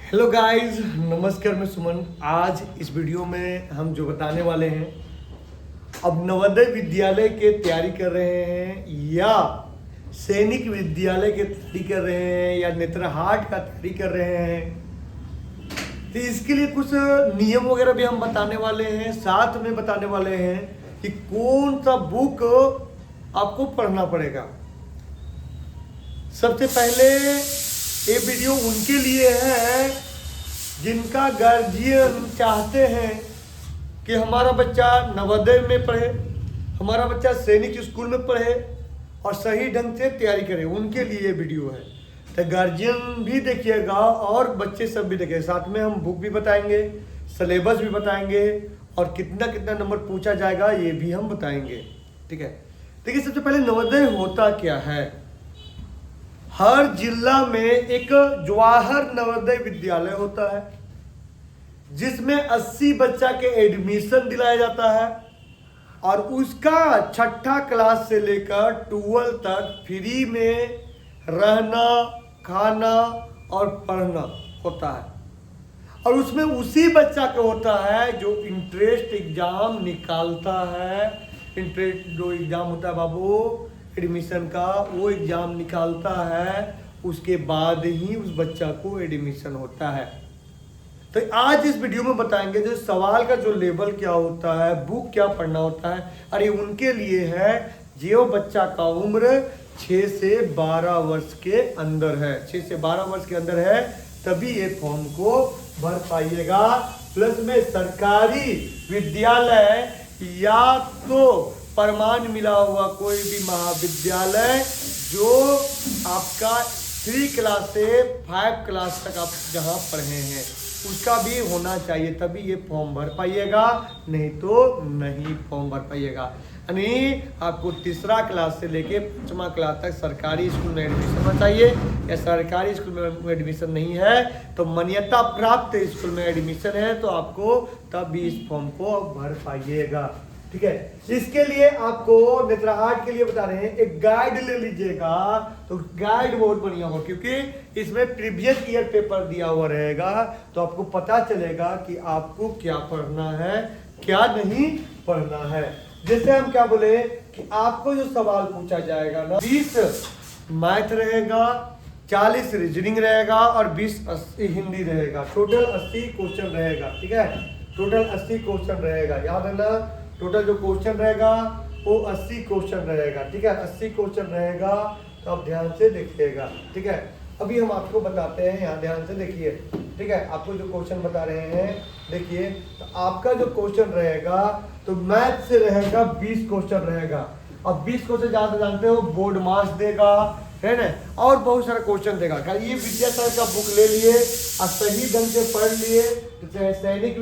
Hello guys, नमस्कार। मैं सुमन। आज इस वीडियो में हम जो बताने वाले हैं, अब नवोदय विद्यालय के तैयारी कर रहे हैं या सैनिक विद्यालय के तैयारी कर रहे हैं या नेत्रहाट का तैयारी कर रहे हैं, तो इसके लिए कुछ नियम वगैरह भी हम बताने वाले हैं। साथ में बताने वाले हैं कि कौन सा बुक आपको पढ़ना पड़ेगा। सबसे पहले ये वीडियो उनके लिए है जिनका गार्जियन चाहते हैं कि हमारा बच्चा नवोदय में पढ़े, हमारा बच्चा सैनिक स्कूल में पढ़े और सही ढंग से तैयारी करे। उनके लिए ये वीडियो है। तो गार्जियन भी देखिएगा और बच्चे सब भी देखिए। साथ में हम बुक भी बताएंगे, सिलेबस भी बताएंगे और कितना कितना नंबर पूछा जाएगा ये भी हम बताएंगे। ठीक है। देखिए, सबसे पहले नवोदय होता क्या है। हर जिला में एक जवाहर नवोदय विद्यालय होता है जिसमें 80 बच्चा के एडमिशन दिलाया जाता है और उसका छठा क्लास से लेकर 12 तक फ्री में रहना, खाना और पढ़ना होता है। और उसमें उसी बच्चा का होता है जो इंट्रेंस एग्जाम निकालता है। इंट्रेंस जो एग्जाम होता है बाबू एडमिशन का, वो एग्जाम निकालता है, उसके बाद ही उस बच्चा को एडमिशन होता है। तो आज इस वीडियो में बताएंगे जो सवाल का जो लेवल क्या होता है, बुक क्या पढ़ना होता है। अरे उनके लिए है जो बच्चा का उम्र 6 से 12 वर्ष के अंदर है। 6 से 12 वर्ष के अंदर है तभी ये फॉर्म को भर पाइएगा। प्लस में सरकारी विद्यालय या तो प्रमाण मिला हुआ कोई भी महाविद्यालय जो आपका 3 क्लास से 5 क्लास तक आप जहां पढ़े हैं उसका भी होना चाहिए, तभी ये फॉर्म भर पाइएगा, नहीं तो नहीं फॉर्म भर पाइएगा। यानी आपको 3रा क्लास से लेके 5वां क्लास तक सरकारी स्कूल में एडमिशन होना चाहिए, या सरकारी स्कूल में एडमिशन नहीं है तो मान्यता प्राप्त स्कूल में एडमिशन है तो आपको तब भी इस फॉर्म को भर पाइएगा। ठीक है। इसके लिए आपको नेत्रहाट के लिए बता रहे हैं एक गाइड ले लीजिएगा। तो गाइड बहुत बढ़िया हो क्योंकि इसमें प्रीवियस ईयर पेपर दिया हुआ रहेगा तो आपको पता चलेगा कि आपको क्या पढ़ना है, क्या नहीं पढ़ना है। जैसे हम क्या बोले कि आपको जो सवाल पूछा जाएगा ना, 20 मैथ रहेगा, 40 रीजनिंग रहेगा और 20 हिंदी रहेगा। टोटल 80 क्वेश्चन रहेगा। ठीक है। टोटल 80 क्वेश्चन रहेगा। याद है ना, टोटल जो क्वेश्चन रहेगा वो 80 क्वेश्चन रहेगा। ठीक है। 80 क्वेश्चन रहेगा तो आप ध्यान से देखिएगा। ठीक है। अभी हम आपको बताते हैं, यहाँ ध्यान से देखिए। ठीक है। आपको जो क्वेश्चन बता रहे हैं देखिए, तो आपका जो क्वेश्चन रहेगा तो मैथ से रहेगा 20 क्वेश्चन रहेगा। अब 20 क्वेश्चन ज़्यादा जानते हो, बोर्ड मार्क्स देगा, है ना, और बहुत सारा क्वेश्चन देगा। ये विद्यासागर का बुक ले लिए और सही ढंग से पढ़ लिए, चाहे सैनिक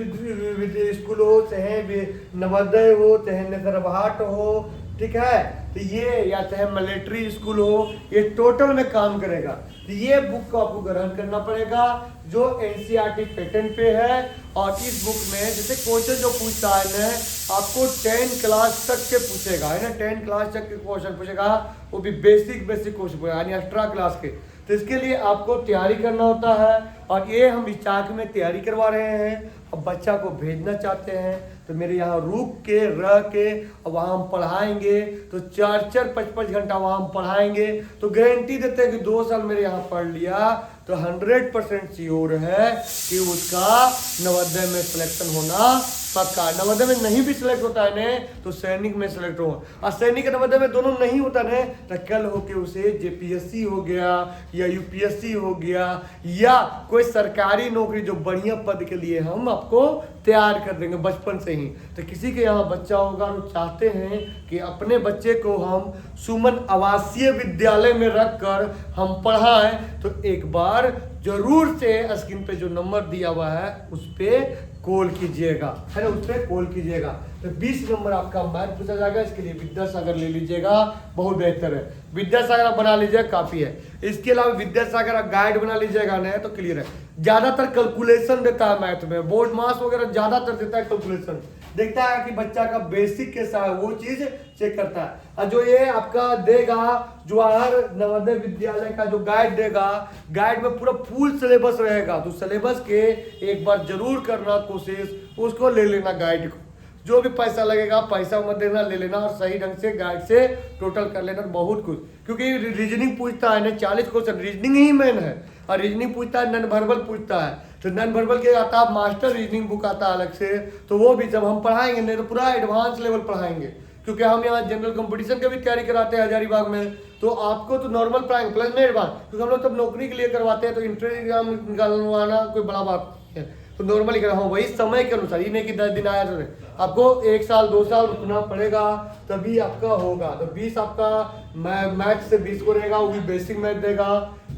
स्कूल हो, चाहे नवोदय हो, चाहे नेत्रहाट हो, ठीक है, तो ये या चाहे मिलिट्री स्कूल हो, ये टोटल में काम करेगा। तो ये बुक को आपको ग्रहण करना पड़ेगा जो एनसीईआरटी पैटर्न पे है। और इस बुक में जैसे क्वेश्चन जो पूछता है ना, आपको 10 क्लास तक के पूछेगा, है ना, 10 क्लास तक के क्वेश्चन पूछेगा, वो भी बेसिक क्वेश्चन पूछेगा, यानी एक्स्ट्रा क्लास के। तो इसके लिए आपको तैयारी करना होता है और ये हम इस चाक में तैयारी करवा रहे हैं। अब बच्चा को भेजना चाहते हैं तो मेरे यहाँ रुक के रह के अब वहाँ हम पढ़ाएंगे तो 4-4 5-5 घंटा वहाँ हम पढ़ाएंगे। तो गारंटी देते हैं कि 2 साल मेरे यहाँ पढ़ लिया तो 100% श्योर है कि उसका नवोदय में सिलेक्शन होना पक्का। नवोदय में नहीं भी सिलेक्ट होता है ने तो सैनिक में सिलेक्ट हो, और सैनिक नवोदय में दोनों नहीं होता ने तो कल होके उसे जेपीएससी हो गया या यूपीएससी हो गया या कोई सरकारी नौकरी जो बढ़िया पद के लिए हम आपको तैयार कर देंगे बचपन से ही। तो किसी के यहाँ बच्चा होगा तो चाहते हैं कि अपने बच्चे को हम सुमन आवासीय विद्यालय में रखकर हम पढ़ाएं, तो एक बार जरूर से स्क्रीन पे जो नंबर दिया हुआ है उस पे कॉल कीजिएगा, है ना, उस पे कॉल कीजिएगा। तो 20 नंबर आपका मैथ पूछा जाएगा। इसके लिए विद्यासागर ले लीजिएगा, बहुत बेहतर है। विद्यासागर आप बना लीजिएगा, काफी है। इसके अलावा विद्यासागर आप गाइड बना लीजिएगा ना तो क्लियर है। ज़्यादातर कैलकुलेशन देता है मैथ में, बोर्ड मास वगैरह ज़्यादातर देता है कैलकुलेशन, देखता है कि बच्चा का बेसिक कैसा है वो चीज़ चेक करता है। और जो ये आपका देगा जवाहर नवोदय विद्यालय का जो गाइड देगा, गाइड में पूरा फुल सिलेबस रहेगा, तो सिलेबस के एक बार जरूर करना कोशिश, उसको ले लेना गाइड को, जो भी पैसा लगेगा पैसा मत देना, ले लेना और सही ढंग से गाइड से टोटल कर लेना बहुत कुछ, क्योंकि रीजनिंग पूछता है ना 40 क्वेश्चन, रीजनिंग ही मेन है, और रीजनिंग पूछता है, नॉन वर्बल पूछता है, तो नॉन वर्बल के आता है मास्टर रीजनिंग बुक आता है अलग से, तो वो भी जब हम पढ़ाएंगे नहीं तो पूरा एडवांस लेवल पढ़ाएंगे, क्योंकि हम यहाँ जनरल कंपटीशन के भी तैयारी कराते हैं हजारीबाग में, तो आपको तो नॉर्मल पढ़ाएंगे प्लस में एडवांस, क्योंकि हम लोग तब नौकरी के लिए करवाते हैं, तो इंटर एग्जाम निकालवाना कोई बड़ा बात है, तो नॉर्मली करा वही समय के अनुसार, ये नहीं कि 10 दिन आया तो आपको 1 साल 2 साल रुकना पड़ेगा तभी आपका होगा। तो 20 आपका मैथ से 20 को रहेगा, वो भी बेसिक मैथ देगा,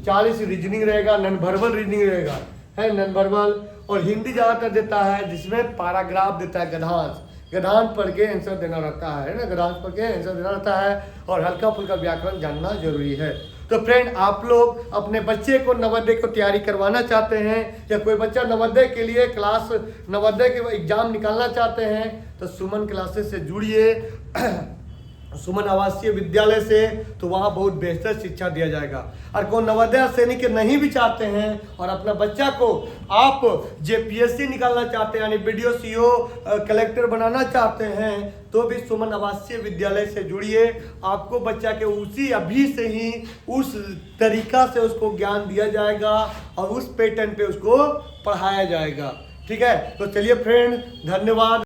40 रीजनिंग रहेगा, नॉन वर्बल रीजनिंग रहेगा है नॉन वर्बल, और हिंदी ज़्यादातर देता है जिसमें पैराग्राफ देता है, गद्यांश पढ़ के आंसर देना रहता है ना, गद्यांश पढ़ के आंसर देना रहता है, और हल्का फुल्का व्याकरण जानना जरूरी है। तो फ्रेंड आप लोग अपने बच्चे को नवोदय को तैयारी करवाना चाहते हैं, या कोई बच्चा नवोदय के लिए क्लास नवोदय के एग्जाम निकालना चाहते हैं, तो सुमन क्लासेस से जुड़िए, सुमन आवासीय विद्यालय से, तो वहाँ बहुत बेहतर शिक्षा दिया जाएगा। और कौन नवोदय सैनिक नहीं भी चाहते हैं और अपना बच्चा को आप जेपीएससी निकालना चाहते हैं, यानी बीडीओ सीओ कलेक्टर बनाना चाहते हैं, तो भी सुमन आवासीय विद्यालय से जुड़िए, आपको बच्चा के उसी अभी से ही उस तरीका से उसको ज्ञान दिया जाएगा और उस पैटर्न पे उसको पढ़ाया जाएगा। ठीक है, तो चलिए फ्रेंड, धन्यवाद।